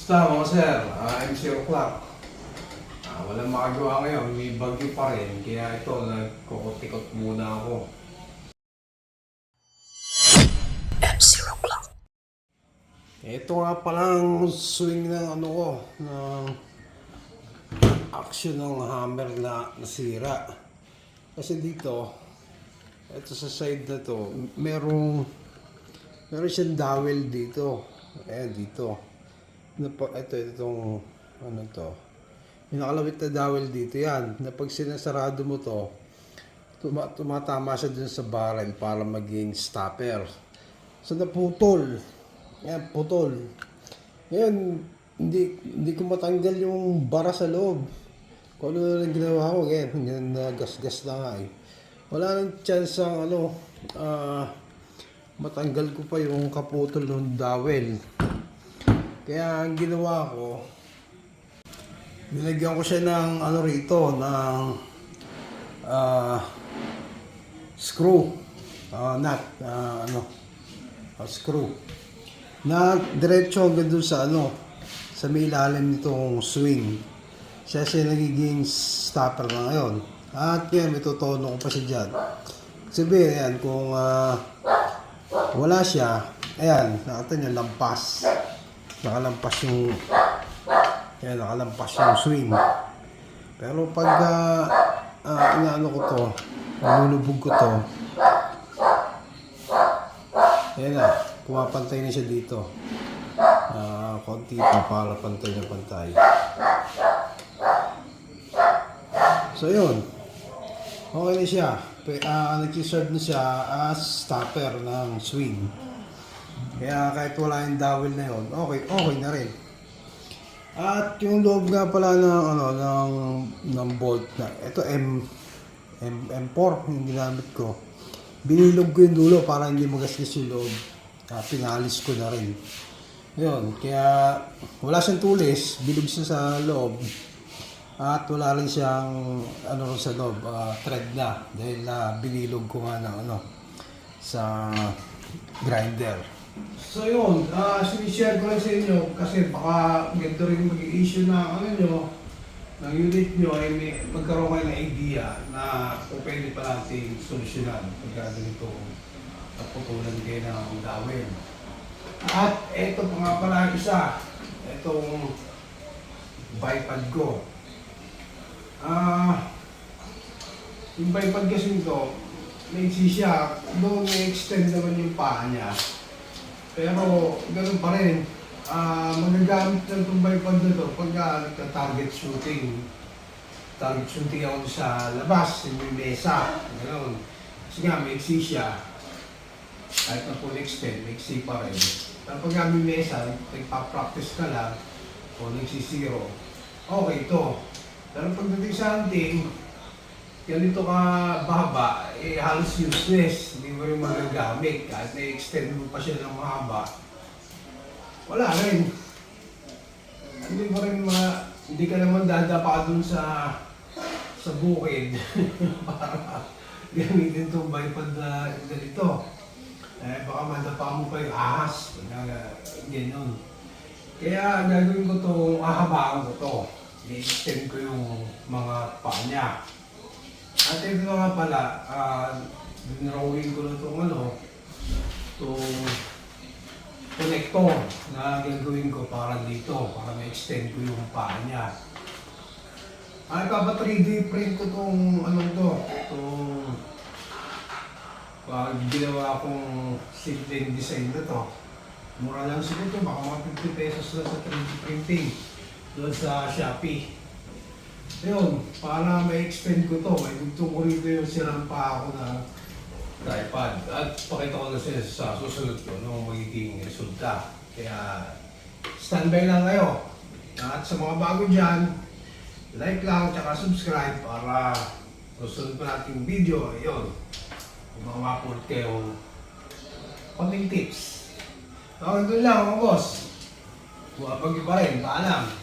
Basta mga sir, I'm 0 o'clock. Walang makagawa ngayon, may bagyo pa rin. Kaya ito, nagkukot-ikot muna ako. M0 Ito nga palang swing ng ano ko, ng action ng hammer na nasira. Kasi dito, ito sa side na to, meron siyang dowel dito. Ayan, dito. Itong, ano to. Yung nakalawit na dowel dito, yan. Na pag sinasarado mo to, tumatama siya dun sa barrel para maging stopper. So, naputol. Yan, putol. Ngayon, hindi ko matanggal yung bara sa loob. Kung ano na ginawa ko, ganyan, gas-gas na nga eh. Wala nang chance ang matanggal ko pa yung kaputol ng dowel. Kaya ang ginawa ko, nilagyan ko siya ng ano rito, ng screw, nut, screw. Na diretso hanggang dun sa sa may ilalim nitong swing. Siya nagiging stopper na ngayon. At yan, may tutono ko pa siya dyan. Sabihin, yan, kung wala siya, ayan, nakita nyo, lampas. Nakalampas yung swing. Pero pag inaano ko to, nilulubog ko to, ayan na, pumapantay na siya dito. Konti pa para pantay na pantay. So yun, okay na siya. Nag-serve na siya as stopper ng swing. Kaya kahit wala yung dowel na yun, okay na rin. At yung loob nga pala ng bolt na, ito M4 yung ginamit ko. Binilog ko yung dulo para hindi magasgas yung loob. Pinalis ko na rin. Yun, kaya wala siyang tulis, bilog siya sa loob. At wala rin siyang sa loob, thread na. Dahil binilog ko nga ng sa grinder. So yun, sinishare ko lang sa inyo kasi baka ganito rin mag-i-issue na ng unit nyo ay magkaroon kayo ng idea na pwede pa natin solusyonan pagka ganito naputulan kayo ng dowel. At eto pa nga pala isa, etong bipod ko. Yung bipod kasi ito, maiksi siya, doon may-extend naman yung paa niya. Pero ganoon pa rin, magagamit ng itong bipod na ito pag nagka-target shooting. Target shooting ako sa labas, yung mesa, ganoon. Kasi nga, maiksi siya. Kahit na full extend, maiksi pa rin. Pero pag may mesa, nagpa-practice ka lang, o nagsisiro, okay ito. Pero pagdating sa hunting, ganito ka baba, halos useless, hindi mo rin magagamit. Kahit na-extend mo pa siya ng mahaba, wala rin. Hindi ka naman dadapa dun sa bukid para gamitin itong bipod na ganito. Baka madapa mo pa yung ahas, gano'n. Kaya gagawin ko ito, ahabaan ko ito. I-extend ko yung mga paa niya. At ito nga pala, dinrawing ko na itong itong connector na gagawin ko para dito, para ma-extend ko yung paa niya. Papa 3D print ko itong itong ginawa akong simple design na to. Mura lang siguro ito, baka mga 50 pesos lang sa 3D printing doon sa Shopee. Ayun, para ma-extend ko to, may gusto ko rito yung sirang pa ako na tripod. At pakita ko na sa susunod ko nung magiging resulta. Kaya, standby lang kayo. At sa mga bago dyan, like lang, tsaka subscribe para susunod pa nating video. Ayun, kung makapulot kayong konting tips. Doon lang mga boss. Buwapag pa rin, paalam.